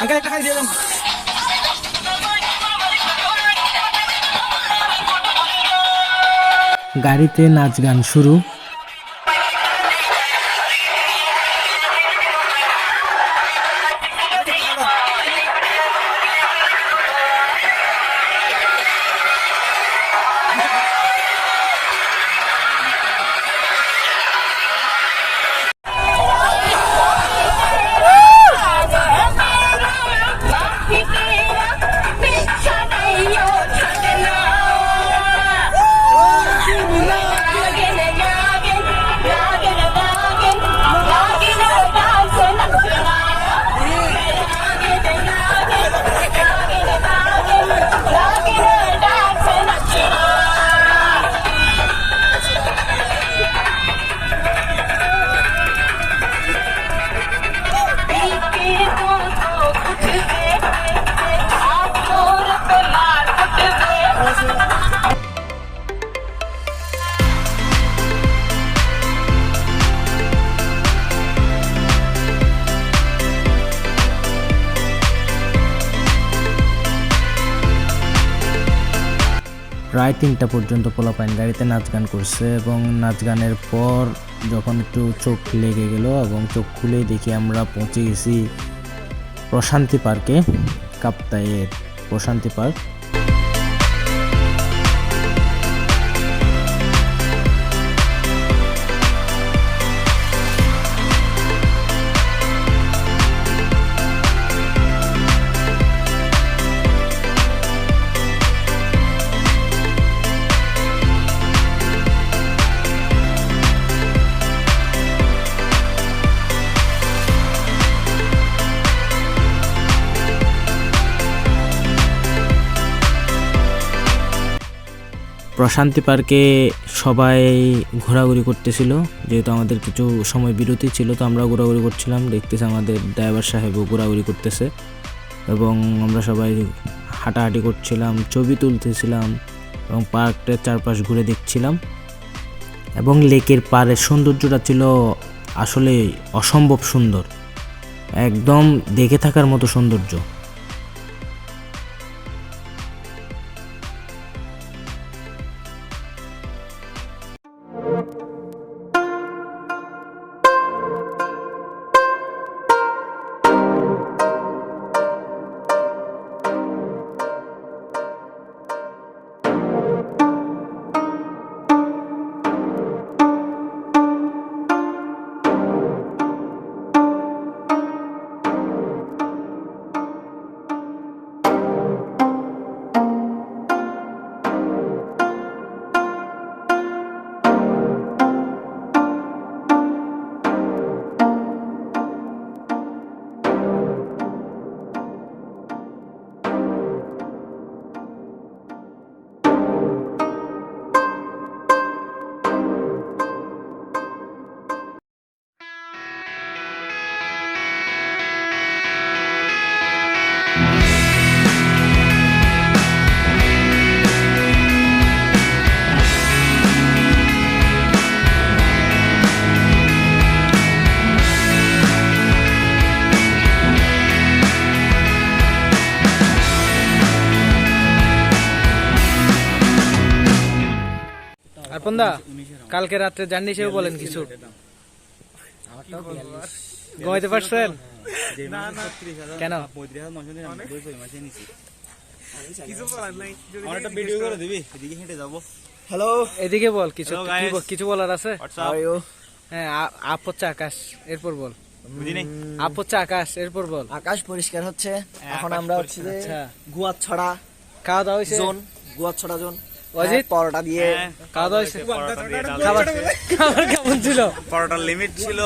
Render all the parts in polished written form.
Uncle একটা খাই দিয়ে দেন। গাড়িতে নাচ গান শুরু। প্রায় 3টা পর্যন্ত পোলাপাইন গাড়িতে নাচ গান করছে এবং নাচ গানের পর যখন একটু চোখ লেগে গেল এবং চোখ খুলেই দেখি আমরা পৌঁছে গেছি প্রশান্তি পার্কে, কাপ্তাইয়ের প্রশান্তি পার্ক। প্রশান্তি পার্কে সবাই ঘোরাঘুরি করতেছিল, যেহেতু আমাদের কিছু সময় বিরতি ছিল, তো আমরা ঘোরাঘুরি করছিলাম। দেখতেছি আমাদের ড্রাইভার সাহেবও ঘোরাঘুরি করতেছে এবং আমরা সবাই হাঁটাহাঁটি করছিলাম, ছবি তুলতেছিলাম এবং পার্কটার চারপাশ ঘুরে দেখছিলাম। এবং লেকের পাড়ের সৌন্দর্যটা ছিল আসলে অসম্ভব সুন্দর, একদম দেখে থাকার মতো সৌন্দর্য। আরপন্দা, কালকে রাত্রে জার্নি হিসেবে বলেন কিছু। ঘুমাইতে পারছেন? কেন? হ্যালো, এদিকে বল, কিছু কিছু বলার আছে? হ্যাঁ, আপ হচ্ছে আকাশ, এরপর বল। আপ হচ্ছে আকাশ, এরপর বল। আকাশ পরিষ্কার হচ্ছে। এখন আমরা হচ্ছে যে গুয়াছড়া খাওয়া দাওয়া হয়েছে? Zone, Guachhara zone. অজিত, পরোটা দিয়ে খাওয়া দাওয়া হয়েছে? খাবার কেমন ছিল? পরোটার লিমিট ছিল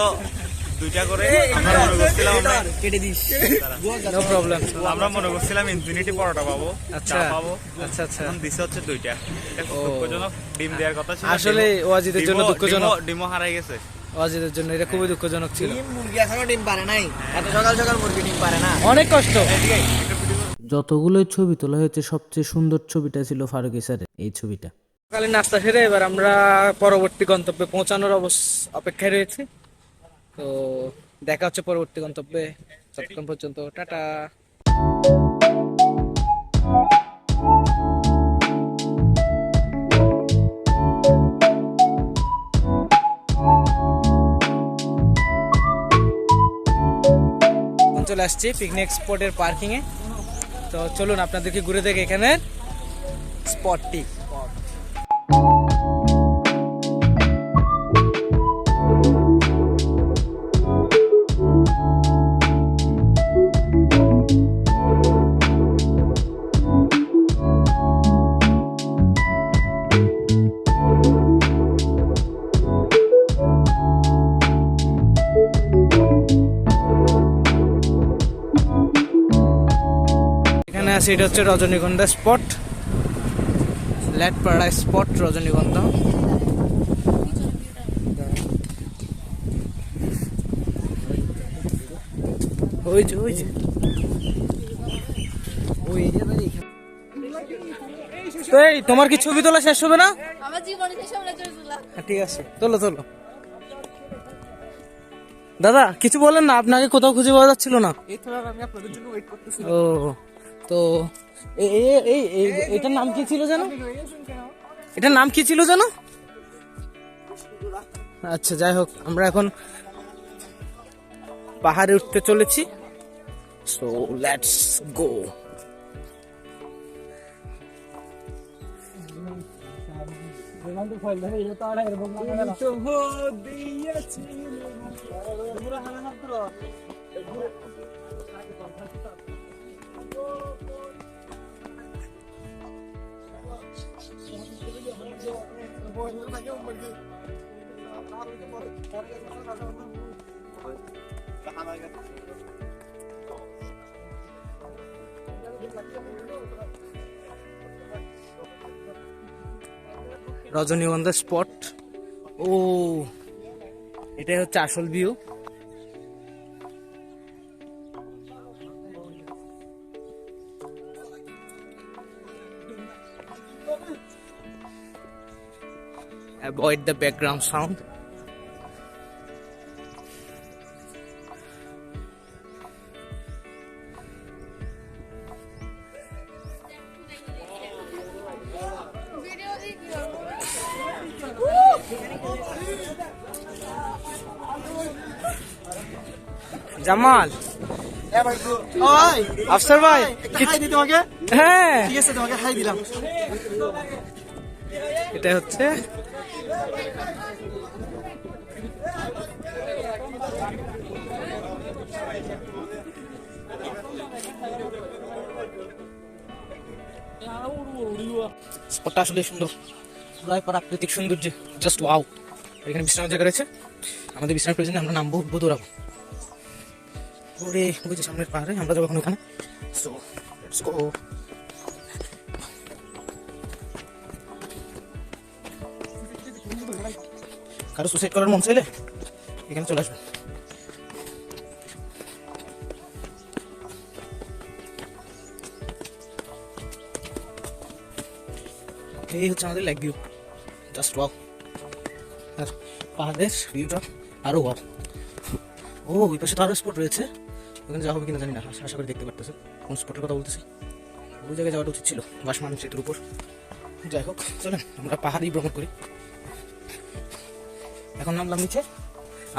2টা করে। আমরা মনে করছিলাম কেটে দিস, নো প্রবলেম। আমরা মনে করছিলাম ইনফিনিটি পরোটা পাবো, আচ্ছা পাবো। আচ্ছা আচ্ছা, এখন দিছে হচ্ছে 2টা। এটা খুব দুঃখজনক। ডিম দেওয়ার কথা ছিল, আসলে ওয়াজিদের জন্য দুঃখজনক। ডিমও হারাই গেছে ওয়াজিদের জন্য এটা খুবই দুঃখজনক ছিল। মুরগি এখনো ডিম পারে নাই, এত সকাল সকাল মুরগি ডিম পারে না, অনেক কষ্ট। যতগুলোই ছবি তোলা হয়েছে সবচেয়ে সুন্দর ছবিটা ছিল ফারুকী স্যারের এই ছবিটা। সকালে নাস্তা সেরে এবার আমরা পরবর্তী গন্তব্যে পৌঁছানোর অপেক্ষায় রয়েছি। তো দেখা হচ্ছে পরবর্তী গন্তব্যে। ততক্ষণ পর্যন্ত টাটা। চলে আসছি পিকনিক স্পটের পার্কিং এ। তো চলুন আপনাদেরকে ঘুরে দেখে এখানের স্পটটি। এখানে আছে, এটা হচ্ছে রজনীগন্ধা স্পট, লেটপাড়া স্পট রজনীগন্ধা। ওই যে ওই যে ওই তো, এই তোমার কি ছবি তোলা শেষ হবে না? আমার জীবনে শেষ হবে না ছবি তোলা। ঠিক আছে, তোলো তোলো। দাদা কিছু বলেন না, আপনাকে কোথাও খুঁজে পাওয়া যাচ্ছিল না। আমি আপনাদের জন্য ওয়েট করতেছি। ও তো এটার নাম কি ছিল জানো? এটার নাম কি ছিল জানো? আচ্ছা যাই হোক, আমরা এখন পাহাড়ে উঠতে চলেছি। So let's go. রজনীগন্ধা স্পট। ও এটাই হচ্ছে আসল view. Avoid the background sound. Jamal, Afsar ভাই, হাই দিই তোমাকে। হ্যাঁ ঠিক আছে, তোমাকে হাই দিলাম। এটা হচ্ছে স্পটটা আসলে সুন্দর, পুরাই প্রাকৃতিক সৌন্দর্য, জাস্ট ওয়াও। এখানে বিশ্রামের জায়গা রয়েছে, আমাদের বিশ্রামের প্রয়োজনে আমরা নামবো, উঠবো, দৌড়াবো। ওরে ওই যে সামনের পাহাড়ে আমরা যাবো এখন ওখানে। So let's go. কারো সুসাইড করার মন চাইলে এখানে চলে আসবে। এই হচ্ছে আমাদের লেক ভিউ, জাস্ট ওয়াও। আর পাহাড়ের ভিউটা আরো ওয়াও। ও ওই পাশে তো আরো স্পট রয়েছে, ওখানে যাওয়া হবে কিনা জানি না, আশা করে দেখতে পারতেছে কোন স্পটের কথা বলতেছি। ওই জায়গায় যাওয়াটা উচিত ছিল, বাসমান সেতুর উপর। যাই হোক চলেন আমরা পাহাড়ি ভ্রমণ করি। এখন নামলাম নিচে,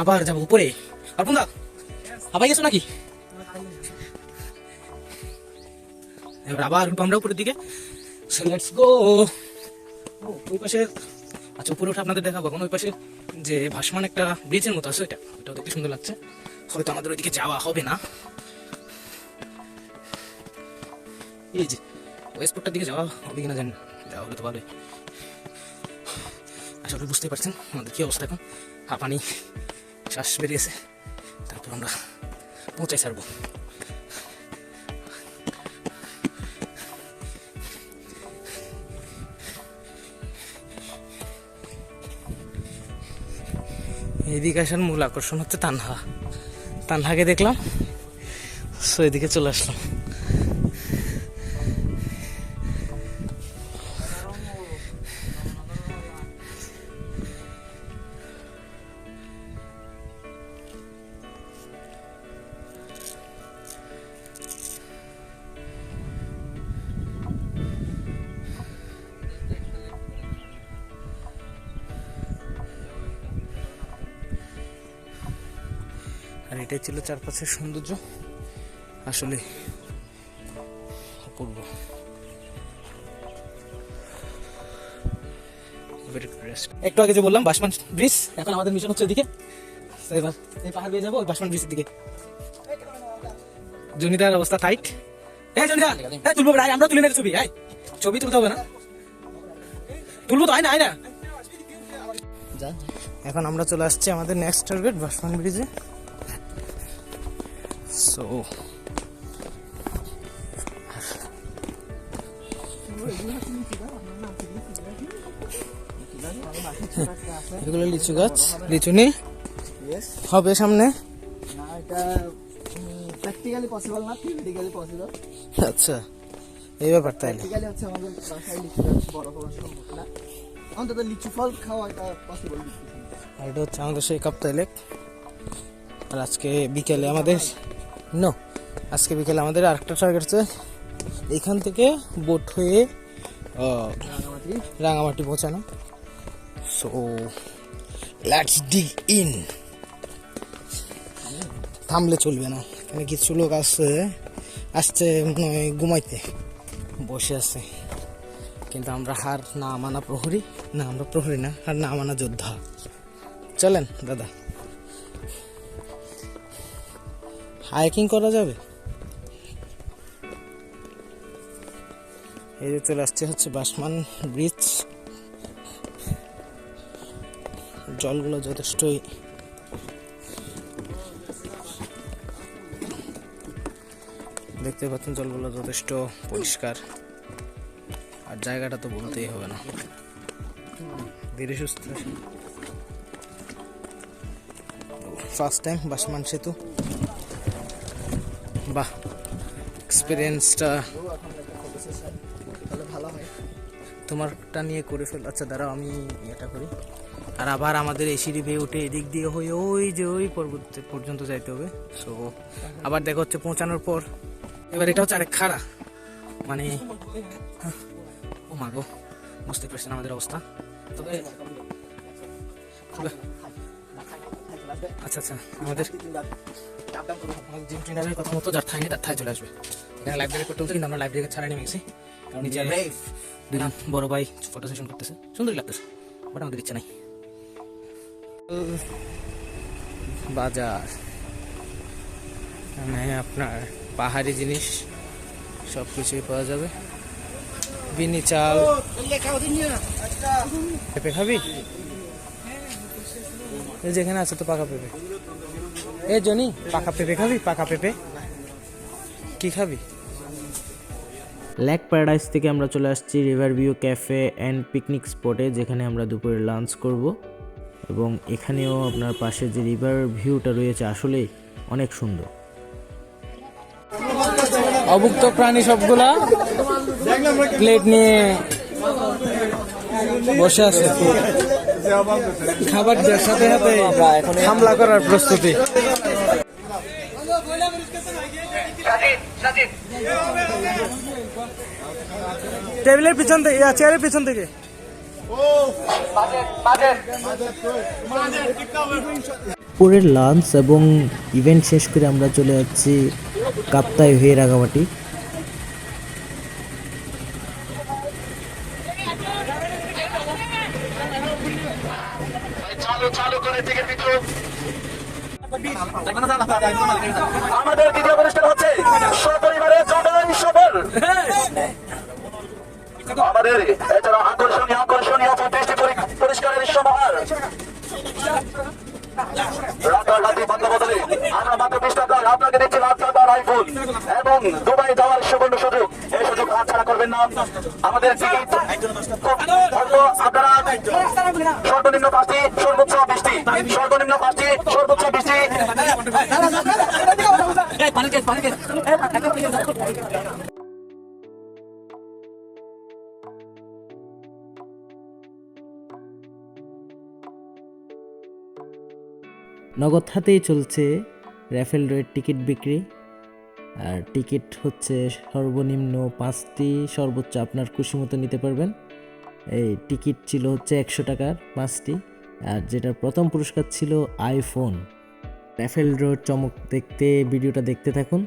আবার যাবো উপরে। আর বন্ধা আবার গেছো নাকি? এবার আবার উঠবো আমরা উপরের দিকে। So let's go. ওই পাশে, আচ্ছা উপরে উঠে আপনাদের দেখাবো। এখন ওই পাশে যে ভাসমান একটা ব্রিজের মতো আছে, ওটাও দেখতে সুন্দর লাগছে। হয়তো আমাদের ওইদিকে যাওয়া হবে না। এই যে ওই স্পটটার দিকে যাওয়া হবে কিনা জানি না, যাওয়া হলে তো ভালোই। আশা করি বুঝতেই পারছেন আমাদের কি অবস্থা। এখন হাঁপানি, শ্বাস বেরিয়েছে, তারপর আমরা পৌঁছাই ছাড়বো। এদিকে আসার মূল আকর্ষণ হচ্ছে তানহা। তানহাকে দেখলাম, সো এদিকে চলে আসলাম। এটাই ছিল চারপাশের সৌন্দর্য, আসলে অপূর্ব। একটু আগে যে বললাম বাসমান ব্রিজ, এখন আমাদের মিশন হচ্ছে ওদিকে। তো এবার এই পাহাড় দিয়ে যাবো ওই বাসমান ব্রিজের দিকে। জনিদার অবস্থা টাইট। জনিদা তুলবো ভাই, আমরা তুলে নেই ছবি। ছবি তুলতে হবে না, তুলবো তো। আয় না এখন আমরা চলে আসছি আমাদের নেক্সট টার্গেট বাসমান ব্রিজে। সো এগুলো লিচু গাছ, লিচু নেই হবে সামনে। না এটা প্র্যাকটিক্যালি পসিবল না, থিওরিটিক্যালি পসিবল। আচ্ছা এই ব্যাপার তাইলে। প্র্যাকটিক্যালি হচ্ছে আমাদের বাসায় লিচু গাছ বড় করা সম্ভব না, অন্তত লিচু ফল খাওয়া এটা পসিবল। আর এটা হচ্ছে আমাদের সেই কাপ্তাই লেক। আর আজকে বিকেলে আমাদের আজকে বিকেলে আমাদের আরেকটা টার্গেট আছে, এইখান থেকে বোট হয়ে রাঙামাটি পৌঁছানো। So let's dig in. থামলে চলবে না, এখানে কিছু লোক আসছে মনে হয় ঘুমাইতে বসে আছে, কিন্তু আমরা হার না মানা প্রহরী, না আমরা প্রহরী না, হার না মানা যোদ্ধা। চলেন দাদা, হাইকিং করা যাবে। এই যে চলে আসছে হচ্ছে বাসমান ব্রিজ। জলগুলো যথেষ্টই দেখতে পাচ্ছেন, জলগুলো যথেষ্ট পরিষ্কার। আর জায়গাটা তো বলতেই হবে না, ধীরে সুস্থ। ফার্স্ট টাইম বাসমান সেতু, বাহ এক্সপিরিয়েন্সটা ভালো হয়। তোমারটা নিয়ে করে ফেল। আচ্ছা দাঁড়াও আমি এটা করি। আর আবার আমাদের এই সিঁড়ি বেয়ে উঠে এদিক দিয়ে হয়ে ওই যে ওই পর্বত পর্যন্ত যাইতে হবে। সো আবার দেখা হচ্ছে পৌঁছানোর পর। এবার এটা হচ্ছে আরেক খাড়া, মানে ও মা গো, বুঝতে পারছেন আমাদের অবস্থা। তবে আচ্ছা আমাদের জিম ট্রেনারের কথা মতো যার থাই নেই তার থাই চলে আসবে। এখানে লাইব্রেরি করতে হচ্ছে, কিন্তু আমরা লাইব্রেরি ছাড়া নেমে গেছি, কারণ নিজে দুজন বড় ভাই ফটো সেশন করতেছে, সুন্দরই লাগতেছে, বাট আমাদের ইচ্ছা নাই। বাজার মানে আপনার পাহাড়ি জিনিস সব কিছুই পাওয়া যাবে। বিনি চাল, পেঁপে খাবি? এই যেখানে আছে তো পাকা পেঁপে। এই জনি পাকা পেঁপে খাবি? পাকা পেঁপে কি খাবি? লেক প্যারাডাইস থেকে আমরা চলে আসছি river view cafe and picnic স্পটে, যেখানে আমরা দুপুরে লাঞ্চ করব। এবং এখানেও আপনার পাশে যে রিভার ভিউটা রয়েছে আসলেই অনেক সুন্দর। অভুক্ত প্রাণী সবগুলা প্লেট নিয়ে বসে আছে, খাবার দেওয়ার সাথে সাথে হামলা করার প্রস্তুতি। টেবিলের পিছন থেকে, চেয়ারের পিছন থেকে। দুপুরের লাঞ্চ এবং ইভেন্ট শেষ করে আমরা চলে যাচ্ছি কাপ্তাই হয়ে রাঙামাটি। আমাদের দ্বিতীয় অনুষ্ঠান হচ্ছে সপরিবারে জটাই সফর। আমাদের এছাড়া আকর্ষণীয় 35টি পুরস্কারের সমাহার। রাতারাতি বাংলা বদলে আমরা মাত্র 20 টাকায় আপনাকে দিচ্ছি লাখ টাকার আইফোন এবং দুবাই যাওয়ার সুবর্ণ সুযোগ। এই সুযোগ হাতছাড়া করবেন না। আমাদের টিকিট আপনারা সর্বনিম্ন 5টি, সর্বোচ্চ 20টি, সর্বনিম্ন 5টি, সর্বোচ্চ 20টি। নগদ হাতেই চলছে র্যাফেল ড্রয়ের টিকিট বিক্রি। আর টিকিট হচ্ছে সর্বনিম্ন 5টি, সর্বোচ্চ আপনার খুশি মতো নিতে পারবেন। এই টিকিট ছিল হচ্ছে 100 টাকার 5টি, আর যেটার প্রথম পুরস্কার ছিল আইফোন। র্যাফেল ড্রোর চমক দেখতে ভিডিওটা দেখতে থাকুন।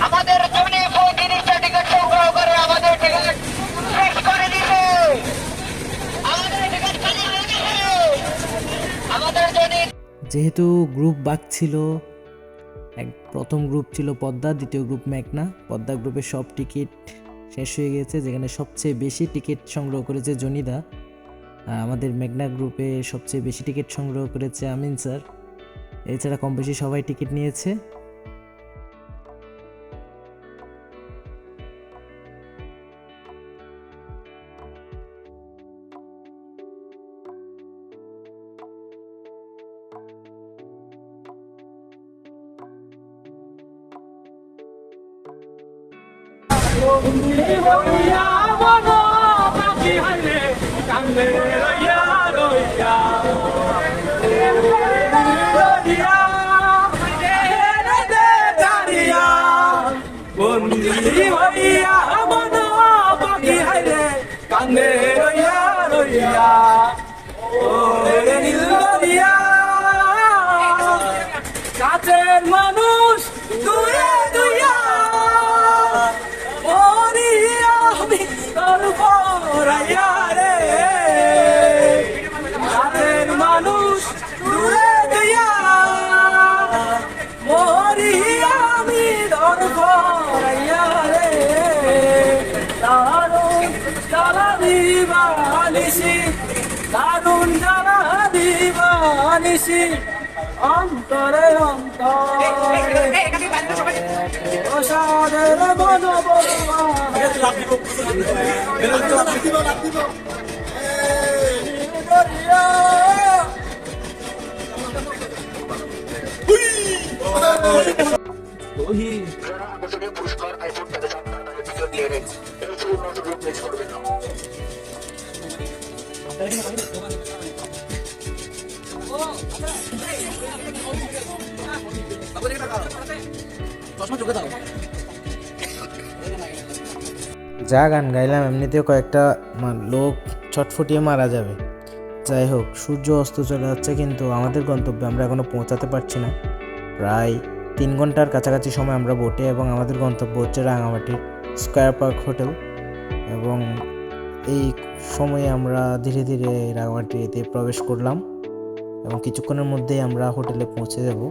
আমাদের জমি ৩০টা টিকিট সংগ্রহ করে আমাদের টিকিট শেষ করে দিবে। আমাদের টিকিট খালি হয়ে গেছে। আমাদের জমি যেহেতু গ্রুপ বাক ছিল, প্রথম গ্রুপ ছিল পদ্মা, দ্বিতীয় গ্রুপ মেঘনা। পদ্মা গ্রুপের সব টিকিট শেষ হয়ে গেছে, যেখানে সবচেয়ে বেশি টিকিট সংগ্রহ করেছে জনিদা। আমাদের মেঘনা গ্রুপে সবচেয়ে বেশি টিকিট সংগ্রহ করেছে আমিন স্যার। এছাড়া কম বেশি সবাই টিকিট নিয়েছে। কাছের মানুষ দূরে দুইয়া মরিয়া আমি তোর পরাইয়া রে। কাছের মানুষ দূরে দুইয়া মরিয়া আমি তোর পরাইয়া রে। দারুণ জ্বালা দিবানিসি, দারুণ জ্বালা দিবানিসি, অন্তরে অন্তরে প্রসাদের মন পুরস্কার আইফোন পেতে চান তাদের টিকিট নিয়ে নিন। এই সুবর্ণ সুযোগ মিস করবেন না। যা গান গাইলাম এমনিতেও কয়েকটা লোক ছটফটিয়ে মারা যাবে। যাই হোক, সূর্য অস্ত চলে যাচ্ছে, কিন্তু আমাদের গন্তব্যে আমরা এখনো পৌঁছাতে পারছি না। প্রায় 3 ঘন্টার কাছাকাছি সময় আমরা বোটে, এবং আমাদের গন্তব্য হচ্ছে রাঙামাটির স্কয়ার পার্ক হোটেল। এবং এই সময়ে আমরা ধীরে ধীরে রাঙামাটিতে প্রবেশ করলাম, এবং কিছুক্ষণের মধ্যেই আমরা হোটেলে পৌঁছে যাব।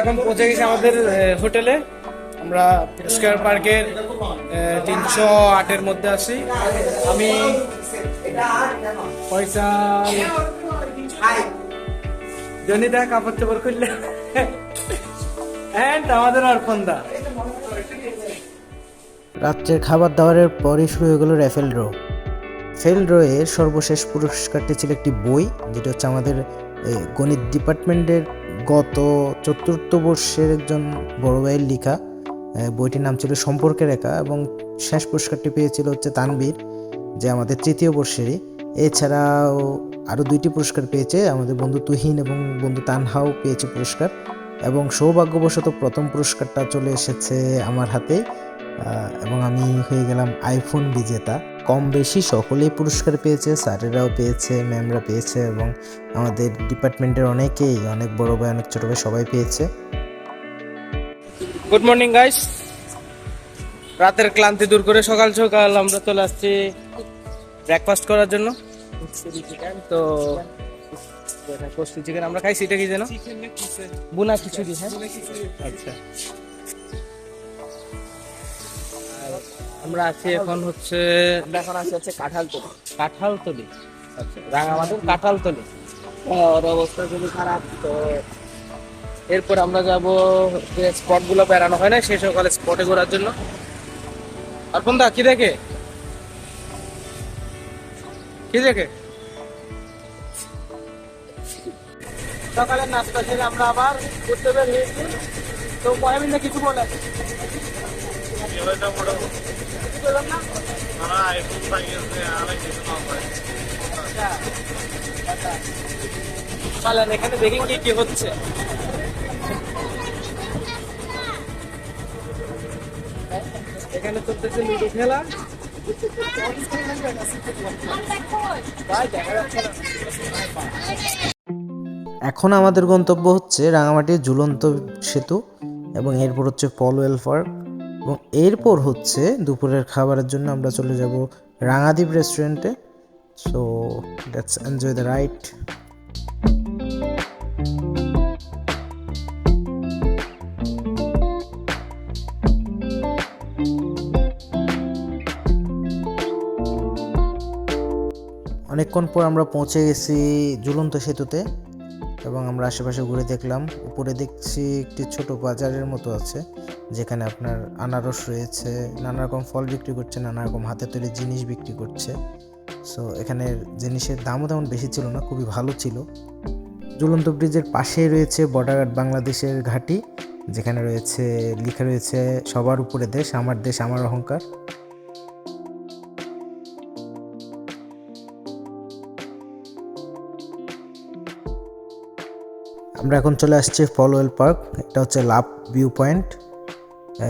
এখন পৌঁছে গেছি আমাদের হোটেলে। আমরা স্কয়ার পার্কের 308-এর মধ্যে আছি। আমি পয়সা জনিদা কাপড় চোপড় খুললে আমাদের অর্পণদা। রাত্রের খাবার দাবারের পরই শুরু হয়ে গেল র্যাফেল ড্র। র্যাফেল ড্র এর সর্বশেষ পুরস্কারটি ছিল একটি বই, যেটা হচ্ছে আমাদের গণিত ডিপার্টমেন্টের গত 4র্থ বর্ষের একজন বড় ভাইয়ের লেখা। বইটির নাম ছিল সম্পর্কের রেখা, এবং শেষ পুরস্কারটি পেয়েছিল হচ্ছে তানবীর, যে আমাদের 3য় বর্ষেরই। এছাড়াও আরও 2টি পুরস্কার পেয়েছে আমাদের বন্ধু তুহিন এবং বন্ধু তানহাও পেয়েছে পুরস্কার। এবং সৌভাগ্যবশত প্রথম পুরস্কারটা চলে এসেছে আমার হাতে, এবং আমি হয়ে গেলাম আইফোন বিজেতা। কম বেশি সকলেই পুরস্কার পেয়েছে, স্যারেরাও পেয়েছে, ম্যামরা পেয়েছে, এবং আমাদের ডিপার্টমেন্টের অনেকেই, অনেক বড় ভাই অনেক ছোটো ভাই সবাই পেয়েছে। গুড মর্নিং গাইস, রাতের ক্লান্তি দূর করে সকাল সকাল আমরা চলে আসছি ব্রেকফাস্ট করার জন্য। তো কষ্টি চিকেন আমরা খাইছি, এটা কি যেন বুনা খিচুড়ি। হ্যাঁ আচ্ছা, আর আমরা আছি এখন হচ্ছে এখন আসে হচ্ছে কাঁঠালতলি। কাঁঠালতলি। আচ্ছা, রাঙামাটির কাঁঠালতলি। ওর অবস্থা খুবই খারাপ। তো এরপর আমরা যাব যে স্পট গুলো বেড়ানো হয় না সেই সকালে স্পটে ঘোরার জন্য। অর্পণ দা কি দেখে সকালের নাস্তা ছেড়ে আমরা আবার ঘুরতে বের হয়েছি। তো মহাবিন্দা কিছু বলে চলেন এখানে দেখি কি কি হচ্ছে। এখানে চলতেছে লুডো খেলা। এখন আমাদের গন্তব্য হচ্ছে রাঙামাটির ঝুলন্ত সেতু এবং এরপর হচ্ছে পলওয়েল পার্ক এবং এরপর হচ্ছে দুপুরের খাবারের জন্য আমরা চলে যাব রাঙাদ্বীপ রেস্টুরেন্টে। So let's enjoy the ride. অনেকক্ষণ পর আমরা পৌঁছে গেছি ঝুলন্ত সেতুতে এবং আমরা আশেপাশে ঘুরে দেখলাম। উপরে দেখছি একটি ছোট বাজারের মতো আছে যেখানে আপনার আনারস রয়েছে, নানা রকম ফল বিক্রি করছে, নানা রকম হাতে তৈরি জিনিস বিক্রি করছে। সো এখানের জিনিসের দামও তেমন বেশি ছিল না, খুবই ভালো ছিল। ঝুলন্ত ব্রিজের পাশেই রয়েছে বর্ডার গার্ড বাংলাদেশের ঘাঁটি, যেখানে রয়েছে লেখা রয়েছে সবার উপরে দেশ আমার অহংকার। আমরা এখন চলে আসছি পলওয়েল পার্ক। এটা হচ্ছে লাভ ভিউ পয়েন্ট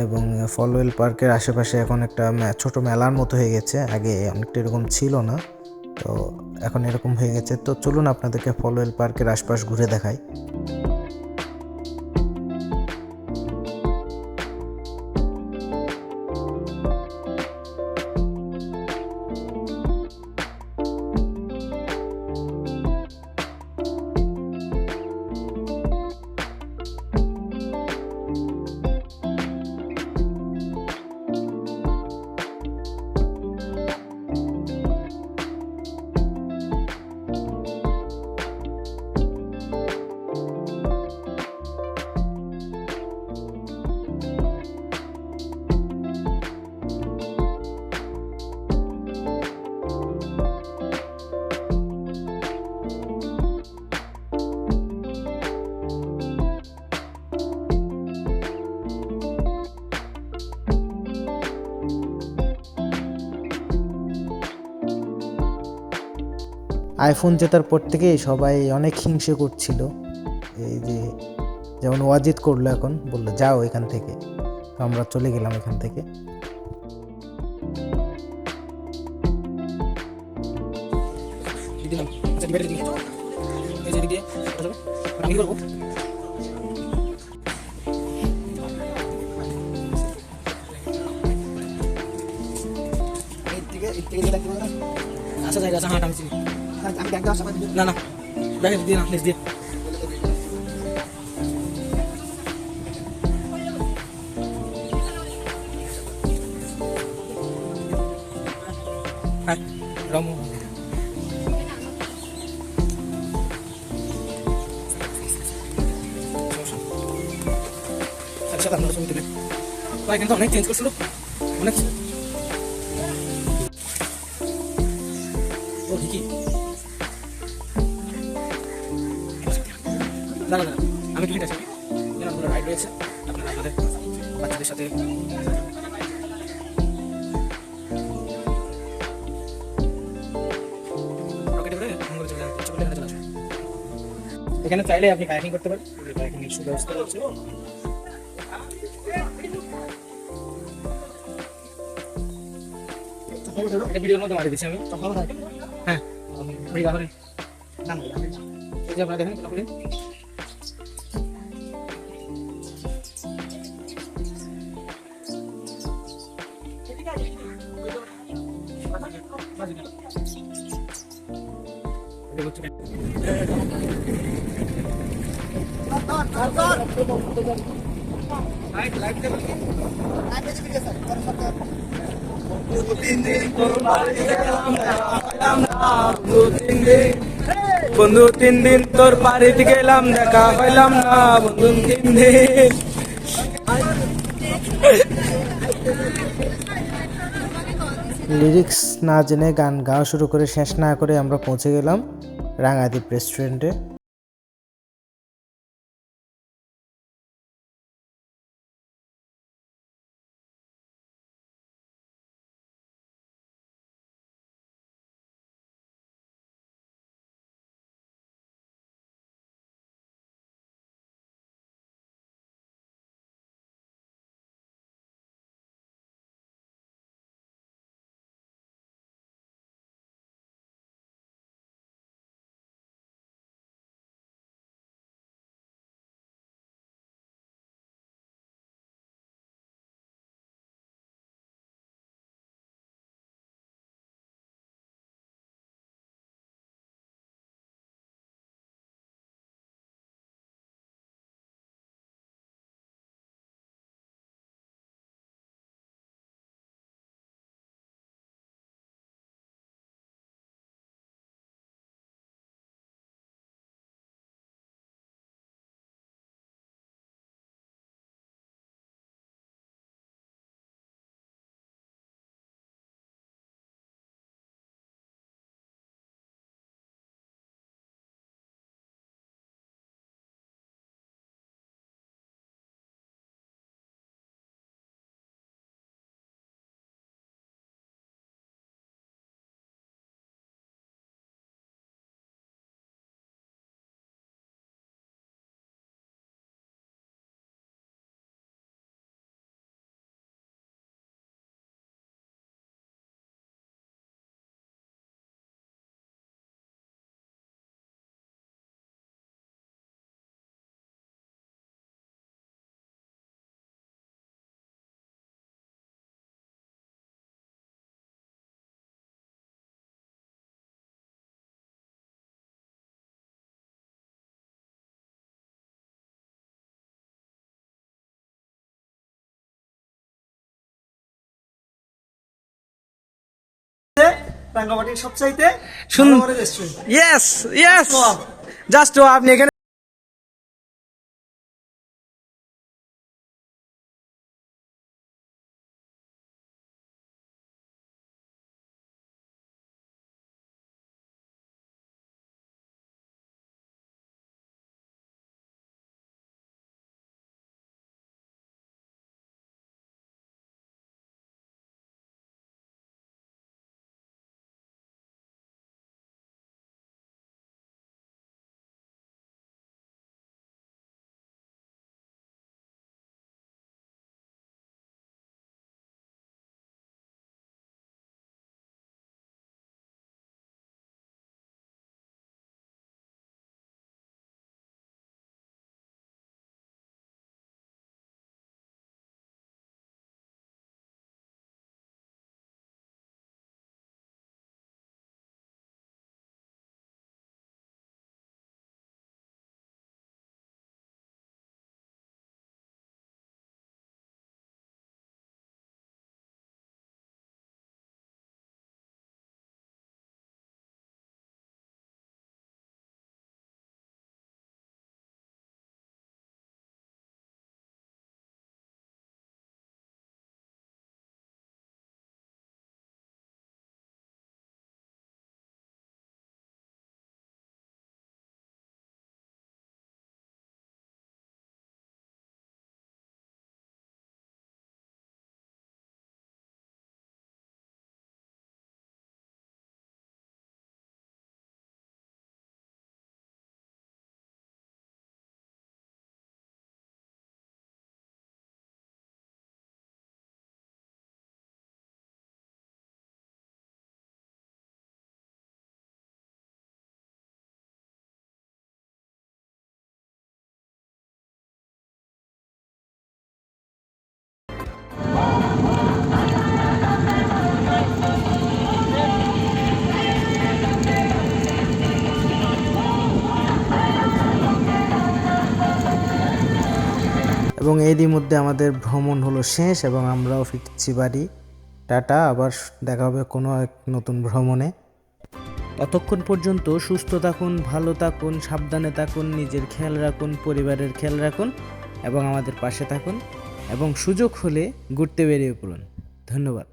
এবং পলওয়েল পার্কের আশেপাশে এখন একটা ছোট মেলার মতো হয়ে গেছে। আগে অনেকটা এরকম ছিল না, তো এখন এরকম হয়ে গেছে। তো চলুন আপনাদেরকে পলওয়েল পার্কের আশপাশ ঘুরে দেখাই। আইফোন জেতার পর থেকেই সবাই অনেক হিংসে করছিল। এই যে যেমন ওয়াজিদ করলো, এখন বললো যাও এখান থেকে। তো আমরা চলে গেলাম এখান থেকে। আচ্ছা জায়গা আছে, হাঁট আমি চিনি। আমি ব্যাগটা আশা করি না না ব্যাগে দিয়ে না, প্লিজ দিয়ে। হ্যাঁ রমু আচ্ছা, আপনার ছবি তুলে ভাই কিন্তু অনেক চেঞ্জ করছিল, অনেক। ও ঠিকই, দাঁড়া দাঁড়া আমি ঠিক আছে। আপনার রাইড রয়েছে, আপনারা আপনাদের বাচ্চাদের সাথে রকেটে করে মঙ্গলে চলে যান, চলে চলে আসুন। এখানে চাইলে আপনি কায়াকিং করতে পারেন, কায়াকিং এর সুব্যবস্থা রয়েছে। এটা ভিডিওর মধ্যে মারি দিচ্ছি আমি। হ্যাঁ এই গাহরি নাম এই যে আপনারা দেখেন বন্ধু 3 দিন তোর বাড়িতে গেলাম দেখা হইলাম না বন্ধু 3 দিন। লিরিক্স না জেনে গান গাওয়া শুরু করে শেষ না করে আমরা পৌঁছে গেলাম রাঙাদ্বীপ রেস্টুরেন্টে। রাঙ্গামাটির সবচাইতে সুন্দর রেস্টুরেন্ট। ইয়েস ইয়েস, জাস্ট আপনি এখানে এবং এরই মধ্যে আমাদের ভ্রমণ হলো শেষ এবং আমরাও ফিরছি বাড়ি। টাটা, আবার দেখা হবে কোনো এক নতুন ভ্রমণে। ততক্ষণ পর্যন্ত সুস্থ থাকুন, ভালো থাকুন, সাবধানে থাকুন, নিজের খেয়াল রাখুন, পরিবারের খেয়াল রাখুন এবং আমাদের পাশে থাকুন এবং সুযোগ হলে ঘুরতে বেরিয়ে পড়ুন। ধন্যবাদ।